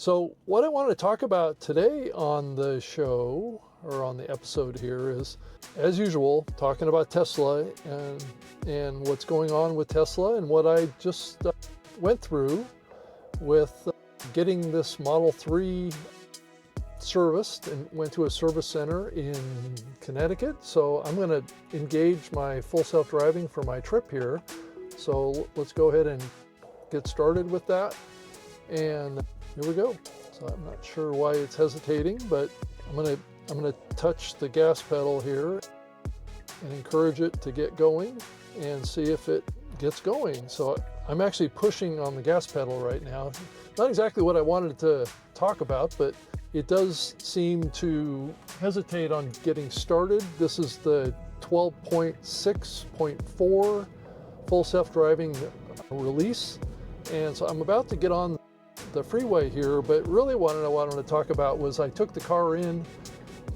So what I want to talk about today on the show, or on the episode here, is, as usual, talking about Tesla and what's going on with Tesla and what I just went through with getting this Model 3 serviced, and went to a service center in Connecticut. So I'm going to engage my full self-driving for my trip here. So let's go ahead and get started with that. And here we go. So I'm not sure why it's hesitating, but I'm gonna touch the gas pedal here and encourage it to get going and see if it gets going. So I'm actually pushing on the gas pedal right now. Not exactly what I wanted to talk about, but it does seem to hesitate on getting started. This is the 12.6.4 full self-driving release. And so I'm about to get on the freeway here, but really what I wanted to talk about was I took the car in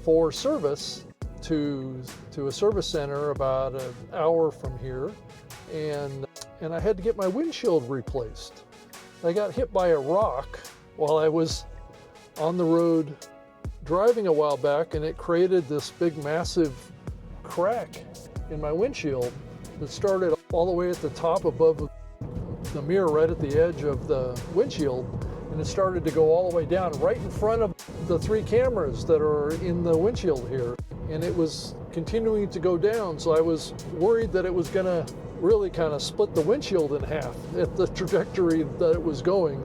for service to a service center about an hour from here, and I had to get my windshield replaced. I got hit by a rock while I was on the road driving a while back, and it created this big massive crack in my windshield that started all the way at the top above the mirror, right at the edge of the windshield, and it started to go all the way down right in front of the 3 cameras that are in the windshield here, and it was continuing to go down. So I was worried that it was going to really kind of split the windshield in half at the trajectory that it was going.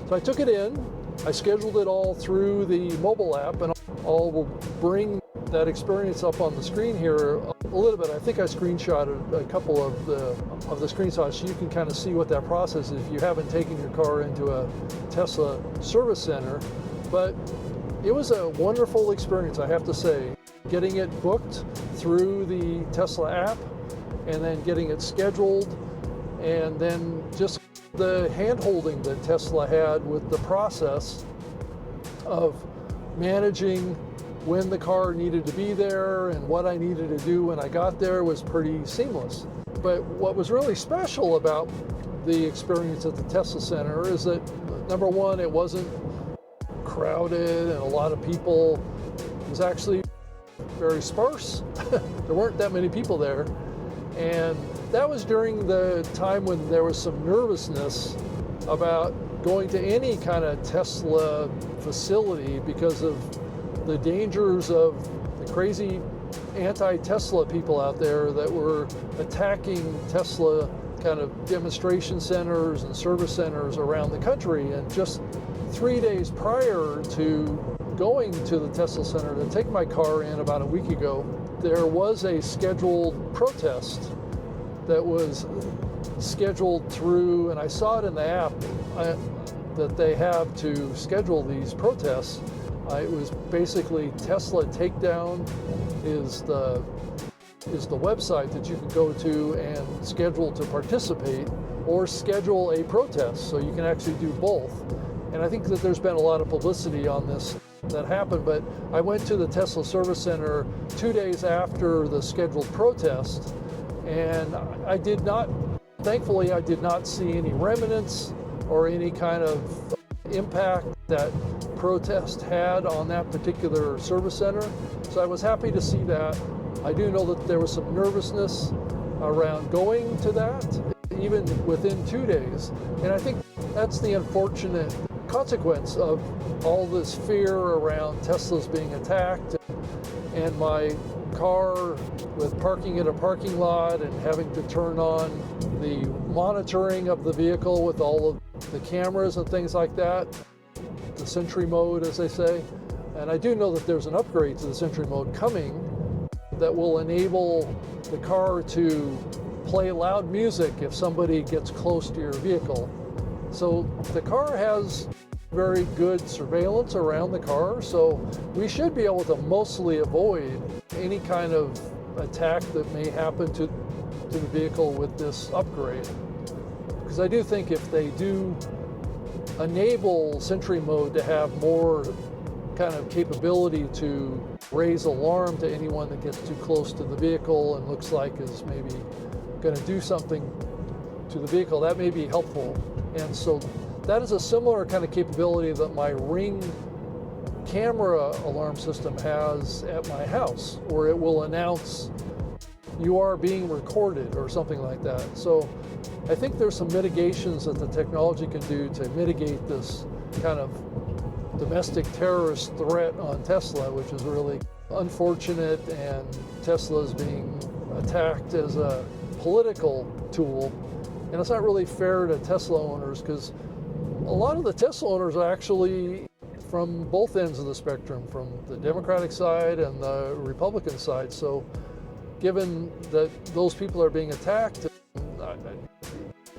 So I took it in, I scheduled it all through the mobile app, and I'll bring that experience up on the screen here a little bit. I think I screenshotted a couple of the screenshots so you can kind of see what that process is if you haven't taken your car into a Tesla service center. But it was a wonderful experience, I have to say. Getting it booked through the Tesla app, and then getting it scheduled, and then just the hand-holding that Tesla had with the process of managing when the car needed to be there and what I needed to do when I got there was pretty seamless. But what was really special about the experience at the Tesla Center is that, number one, it wasn't crowded and a lot of people. It was actually very sparse. There weren't that many people there. And that was during the time when there was some nervousness about going to any kind of Tesla facility because of the dangers of the crazy anti-Tesla people out there that were attacking Tesla kind of demonstration centers and service centers around the country. And just 3 days prior to going to the Tesla Center to take my car in about a week ago, there was a scheduled protest that was scheduled through, and I saw it in the app that they have to schedule these protests. It was basically Tesla Takedown is the website that you can go to and schedule to participate, or schedule a protest, so you can actually do both. And I think that there's been a lot of publicity on this that happened, but I went to the Tesla Service Center 2 days after the scheduled protest, and thankfully I did not see any remnants or any kind of impact that protest had on that particular service center. So I was happy to see that. I do know that there was some nervousness around going to that, even within 2 days. And I think that's the unfortunate consequence of all this fear around Teslas being attacked, and my car with parking in a parking lot and having to turn on the monitoring of the vehicle with all of the cameras and things like that, the Sentry Mode, as they say. And I do know that there's an upgrade to the Sentry Mode coming that will enable the car to play loud music if somebody gets close to your vehicle. So the car has very good surveillance around the car, so we should be able to mostly avoid any kind of attack that may happen to the vehicle with this upgrade. Because I do think if they do enable Sentry Mode to have more kind of capability to raise alarm to anyone that gets too close to the vehicle and looks like is maybe going to do something to the vehicle, that may be helpful. And so that is a similar kind of capability that my Ring camera alarm system has at my house, where it will announce you are being recorded or something like that. So I think there's some mitigations that the technology can do to mitigate this kind of domestic terrorist threat on Tesla, which is really unfortunate, and Tesla is being attacked as a political tool. And it's not really fair to Tesla owners, because a lot of the Tesla owners are actually from both ends of the spectrum, from the Democratic side and the Republican side. So given that those people are being attacked,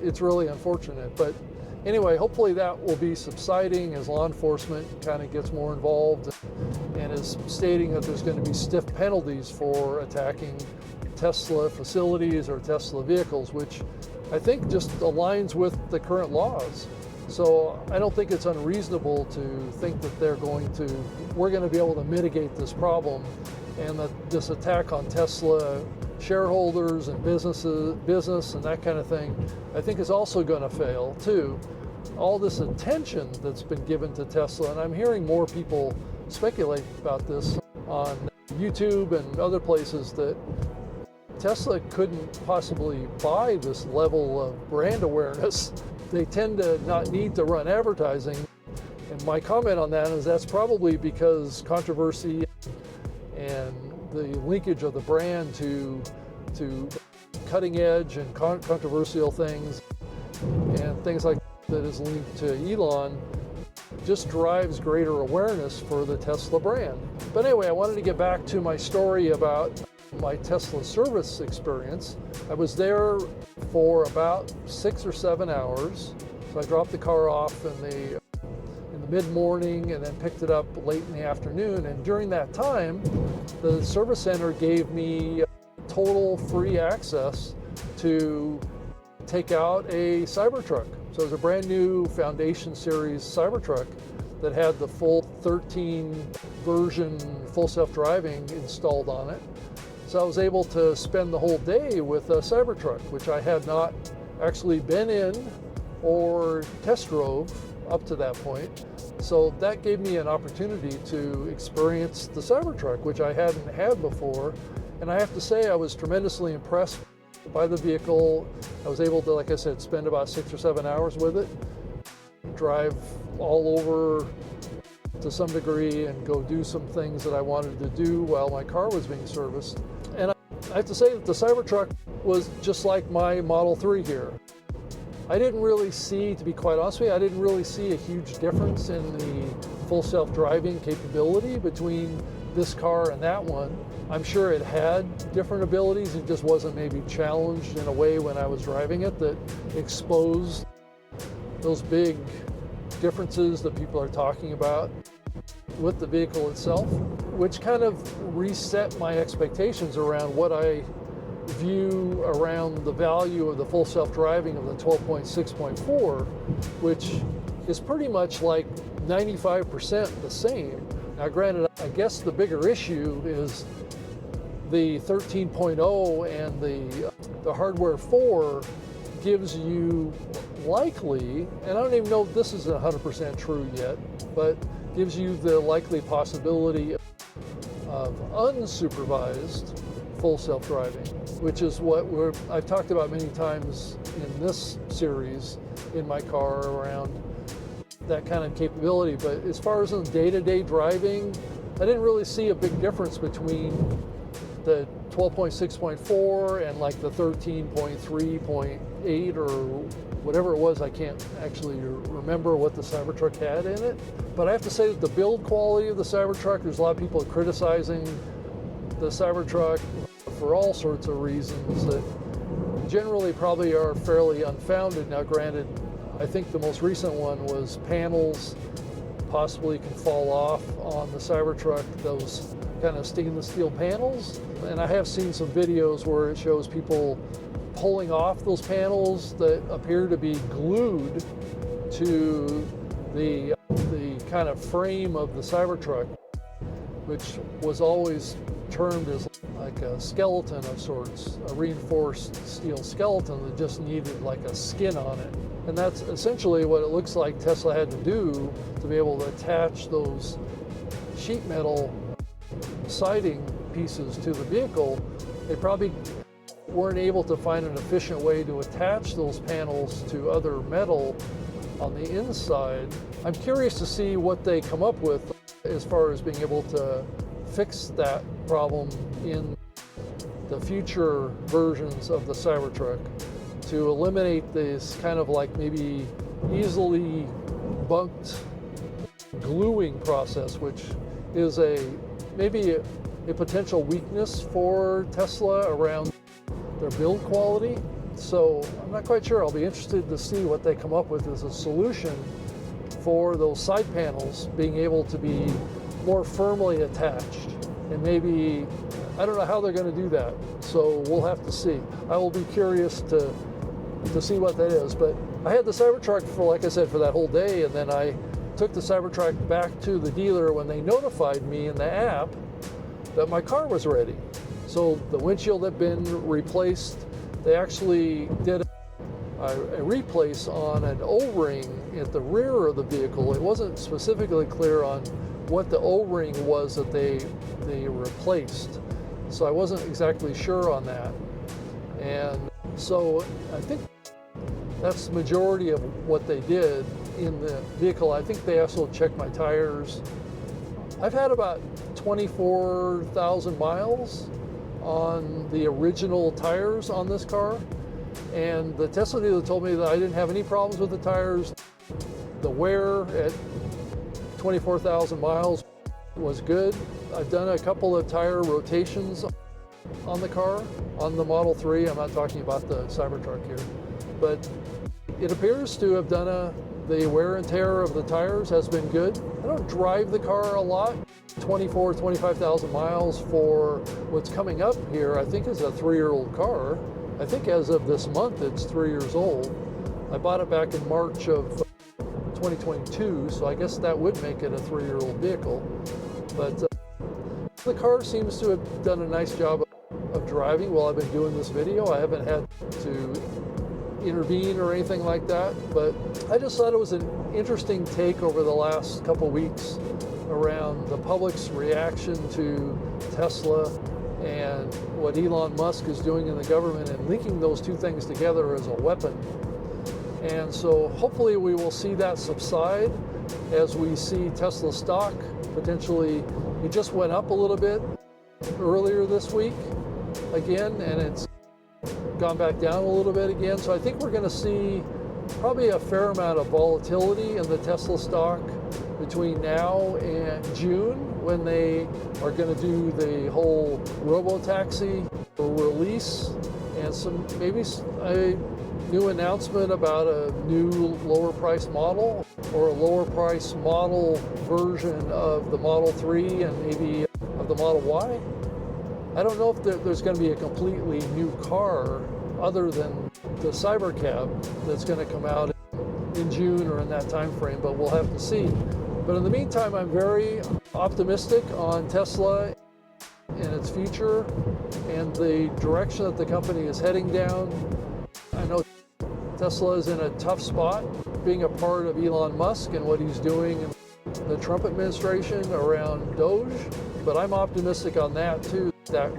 it's really unfortunate. But anyway, hopefully that will be subsiding as law enforcement kind of gets more involved and is stating that there's going to be stiff penalties for attacking Tesla facilities or Tesla vehicles, which I think just aligns with the current laws. So I don't think it's unreasonable to think that we're going to be able to mitigate this problem, and that this attack on Tesla shareholders and business and that kind of thing, I think is also going to fail too. All this attention that's been given to Tesla, and I'm hearing more people speculate about this on YouTube and other places, that Tesla couldn't possibly buy this level of brand awareness. They tend to not need to run advertising. And my comment on that is that's probably because controversy and the linkage of the brand to cutting edge and controversial things and things like that is linked to Elon just drives greater awareness for the Tesla brand. But anyway, I wanted to get back to my story about my Tesla service experience. I was there for about 6 or 7 hours. So I dropped the car off in the mid-morning and then picked it up late in the afternoon. And during that time, the service center gave me total free access to take out a Cybertruck. So it was a brand new Foundation Series Cybertruck that had the full 13 version full self-driving installed on it. So I was able to spend the whole day with a Cybertruck, which I had not actually been in or test drove up to that point. So that gave me an opportunity to experience the Cybertruck, which I hadn't had before. And I have to say, I was tremendously impressed by the vehicle. I was able to, like I said, spend about 6 or 7 hours with it, drive all over to some degree and go do some things that I wanted to do while my car was being serviced. And I have to say that the Cybertruck was just like my Model 3 here. I didn't really see, to be quite honest with you, I didn't really see a huge difference in the full self-driving capability between this car and that one. I'm sure it had different abilities. It just wasn't maybe challenged in a way when I was driving it that exposed those big differences that people are talking about with the vehicle itself, which kind of reset my expectations around what I view around the value of the full self-driving of the 12.6.4, which is pretty much like 95% the same. Now granted, I guess the bigger issue is the 13.0 and the hardware 4 gives you likely, and I don't even know if this is 100% true yet, but gives you the likely possibility of unsupervised full self-driving, which is what I've talked about many times in this series in my car around that kind of capability. But as far as in day-to-day driving, I didn't really see a big difference between the 12.6.4 and like the 13.3.8 or whatever it was. I can't actually remember what the Cybertruck had in it. But I have to say that the build quality of the Cybertruck, there's a lot of people criticizing the Cybertruck for all sorts of reasons that generally probably are fairly unfounded. Now granted, I think the most recent one was panels possibly can fall off on the Cybertruck, those kind of stainless steel panels. And I have seen some videos where it shows people pulling off those panels that appear to be glued to the kind of frame of the Cybertruck, which was always termed as like a skeleton of sorts, a reinforced steel skeleton that just needed like a skin on it. And that's essentially what it looks like Tesla had to do to be able to attach those sheet metal siding pieces to the vehicle. They probably weren't able to find an efficient way to attach those panels to other metal on the inside. I'm curious to see what they come up with as far as being able to fix that problem in the future versions of the Cybertruck, to eliminate this kind of like maybe easily bunked gluing process, which is maybe a potential weakness for Tesla around their build quality. So I'm not quite sure. I'll be interested to see what they come up with as a solution for those side panels being able to be more firmly attached. And maybe, I don't know how they're going to do that, so we'll have to see. I will be curious to see what that is. But I had the Cybertruck for, like I said, for that whole day, and then I took the Cybertruck back to the dealer when they notified me in the app that my car was ready. So the windshield had been replaced. They actually did a replace on an O-ring at the rear of the vehicle. It wasn't specifically clear on what the O-ring was that they replaced. So I wasn't exactly sure on that. And so I think that's the majority of what they did in the vehicle. I think they also checked my tires. I've had about 24,000 miles on the original tires on this car, and the Tesla dealer told me that I didn't have any problems with the tires. The wear at 24,000 miles was good. I've done a couple of tire rotations on the car, on the Model 3. I'm not talking about the Cybertruck here, but it appears to have done the wear and tear of the tires has been good. I don't drive the car a lot. 25,000 miles for what's coming up here, I think, is a 3-year-old car. I think as of this month, it's 3 years old. I bought it back in March of 2022, so I guess that would make it a 3-year-old vehicle. But the car seems to have done a nice job of driving while I've been doing this video. I haven't had to intervene or anything like that, but I just thought it was an interesting take over the last couple weeks around the public's reaction to Tesla and what Elon Musk is doing in the government, and linking those two things together as a weapon. And so hopefully we will see that subside as we see Tesla stock potentially. It just went up a little bit earlier this week again, and it's gone back down a little bit again. So I think we're going to see probably a fair amount of volatility in the Tesla stock between now and June, when they are going to do the whole robo-taxi release, and maybe a new announcement about a new lower price model, or a lower price model version of the Model 3 and maybe of the Model Y. I don't know if there's going to be a completely new car other than the Cybercab that's going to come out in June or in that time frame, but we'll have to see. But in the meantime, I'm very optimistic on Tesla and its future and the direction that the company is heading down. I know Tesla is in a tough spot being a part of Elon Musk and what he's doing in the Trump administration around Doge, but I'm optimistic on that too. That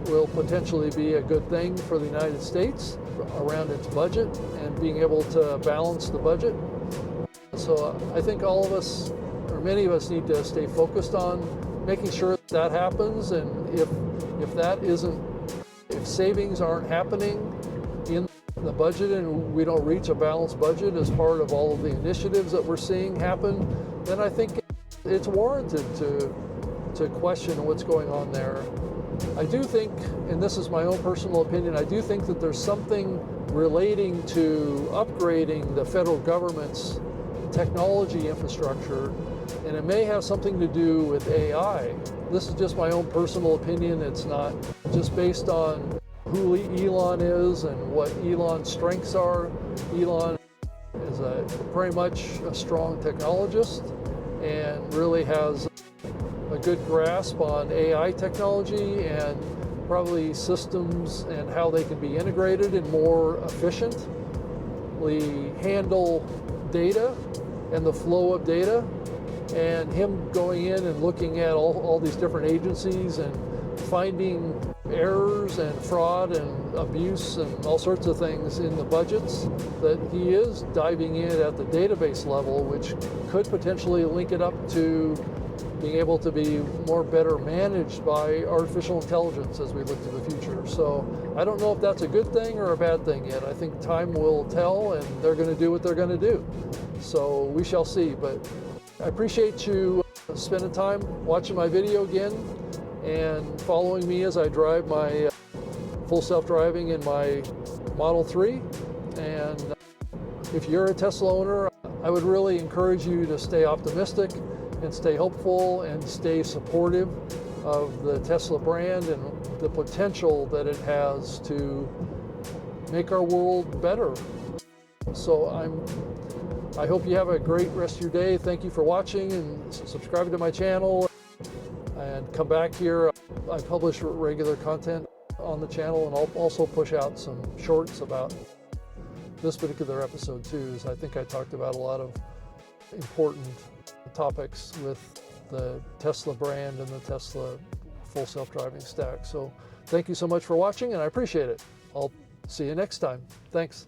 will potentially be a good thing for the United States around its budget and being able to balance the budget. So I think all of us, or many of us, need to stay focused on making sure that happens. And if that isn't, if savings aren't happening in the budget and we don't reach a balanced budget as part of all of the initiatives that we're seeing happen, then I think it's warranted to question what's going on there. I do think, and this is my own personal opinion, I do think that there's something relating to upgrading the federal government's technology infrastructure, and it may have something to do with AI. This is just my own personal opinion. It's not just based on who Elon is and what Elon's strengths are. Elon is very much a strong technologist and really has a good grasp on AI technology and probably systems and how they can be integrated and more efficient. efficiently handle data and the flow of data, and him going in and looking at all these different agencies and finding errors and fraud and abuse and all sorts of things in the budgets, that he is diving in at the database level, which could potentially link it up to being able to be better managed by artificial intelligence as we look to the future. So I don't know if that's a good thing or a bad thing yet. I think time will tell, and they're going to do what they're going to do. So we shall see. But I appreciate you spending time watching my video again and following me as I drive my full self-driving in my Model 3. And if you're a Tesla owner, I would really encourage you to stay optimistic and stay hopeful and stay supportive of the Tesla brand and the potential that it has to make our world better. So I hope you have a great rest of your day. Thank you for watching and subscribing to my channel, and come back here. I publish regular content on the channel, and I'll also push out some shorts about this particular episode too, as I think I talked about a lot of important topics with the Tesla brand and the Tesla full self-driving stack. So thank you so much for watching, and I appreciate it. I'll see you next time. Thanks.